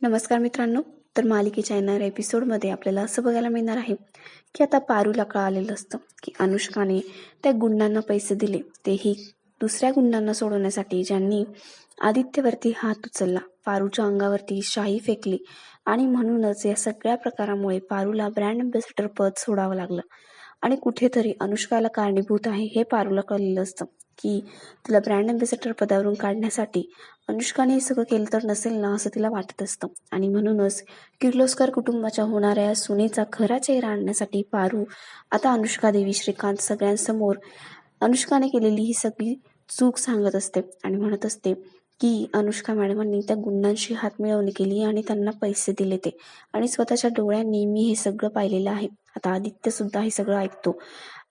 नमस्कार मित्रांनो. तर मालिकेच्या येणाऱ्या एपिसोडमध्ये आपल्याला असं बघायला मिळणार आहे की आता पारूला कळालेलं असतं की अनुष्काने त्या गुंडांना पैसे दिले, तेही दुसऱ्या गुंडांना सोडवण्यासाठी, ज्यांनी आदित्यवरती हात उचलला, पारूच्या अंगावरती शाई फेकली आणि म्हणूनच या सगळ्या प्रकारामुळे पारूला ब्रँड अँबॅसेडर पद सोडावं लागलं. आणि कुठेतरी अनुष्काला कारणीभूत आहे हे पारूला कळलेलं असतं की तिला ब्रँड अँबॅसेडर पदावरून काढण्यासाठी अनुष्काने हे सगळं केलं तर नसेल ना, असं तिला वाटत असतं. आणि म्हणूनच किर्लोस्कर कुटुंबाच्या होणाऱ्या सुनेचा खरा चेहरा आणण्यासाठी पारू आता अनुष्का देवी श्रीकांत सगळ्यांसमोर अनुष्काने केलेली ही सगळी चूक सांगत असते आणि म्हणत असते की अनुष्का मॅडमांनी त्या गुंडांशी हातमिळवणी केली आणि त्यांना पैसे दिले ते, आणि स्वतःच्या डोळ्यांनी मी हे सगळं पाहिलेलं आहे. आता आदित्य सुद्धा हे सगळं ऐकतो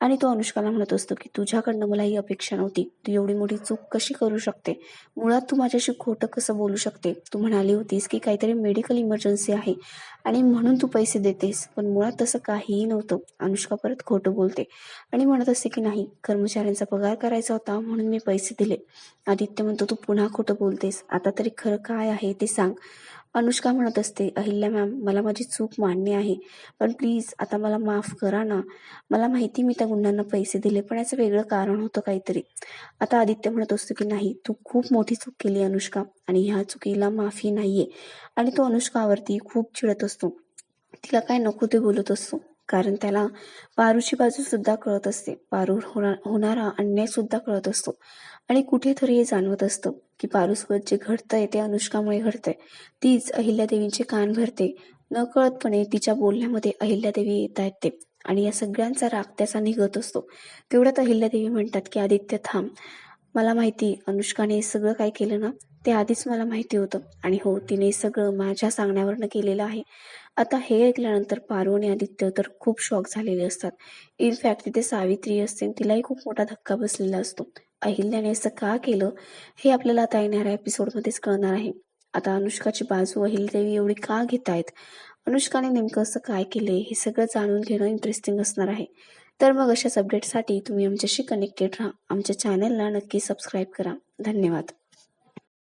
आणि तो अनुष्काला म्हणत असतो की तुझ्याकडनं मला ही अपेक्षा नव्हती, तू एवढी मोठी चूक कशी करू शकते, मुळात तू माझ्याशी खोटं कसं बोलू शकते, तू म्हणाली होतीस की काहीतरी मेडिकल इमर्जन्सी आहे आणि म्हणून तू पैसे देतेस, पण मुळात तसं काहीही नव्हतं. अनुष्का परत खोटं बोलते आणि म्हणत असते की नाही, कर्मचाऱ्यांचा पगार करायचा होता म्हणून मी पैसे दिले. आदित्य म्हणतो तू पुन्हा खोटं बोलतेस, आता तरी खरं काय आहे ते सांग. अनुष्का म्हणत असते अहिल्या मॅम, मला माझी चूक मान्य आहे, पण प्लीज आता मला माफ करा ना. मला माहिती मी त्या गुंडांना पैसे दिले, पण याचं वेगळं कारण होतं काहीतरी. आता आदित्य म्हणत असतो की नाही, तू खूप मोठी चूक केली अनुष्का आणि ह्या चुकीला माफी नाहीये. आणि तो अनुष्कावरती खूप चिडत असतो, तिला काय नको ते बोलत असतो, कारण त्याला पारूची बाजू सुद्धा कळत असते, पारू होणारा अन्याय सुद्धा कळत असतो. आणि कुठेतरी हे जाणवत असतं की पारूसोबत जे घडतंय ते अनुष्कामुळे घडतंय. तीच अहिल्यादेवींचे कान भरते, नकळतपणे तिच्या बोलण्यामध्ये अहिल्यादेवी येत आहेत ते, आणि या सगळ्यांचा राग त्याचा निघत असतो. तेवढ्यात अहिल्यादेवी म्हणतात की आदित्य थांब, मला माहिती अनुष्काने हे सगळं काय केलं ना, ते आधीच मला माहिती होतं, आणि हो, तिने सगळं माझ्या सांगण्यावरनं केलेलं आहे. आता हे ऐकल्यानंतर पारू आणि आदित्य तर खूप शॉक झालेले असतात. इनफॅक्ट तिथे सावित्री असते, तिलाही खूप मोठा धक्का बसलेला असतो. अहिल्याने असं का केलं हे आपल्याला आता येणाऱ्या एपिसोडमध्येच कळणार आहे. आता अनुष्काची बाजू अहिल्यादेवी एवढी का घेत आहेत, अनुष्काने नेमकं असं काय केलंय, हे सगळं जाणून घेणं इंटरेस्टिंग असणार आहे. तर मग अशाच अपडेटसाठी तुम्ही आमच्याशी कनेक्टेड राहा. आमच्या चॅनलला नक्की सबस्क्राईब करा. धन्यवाद.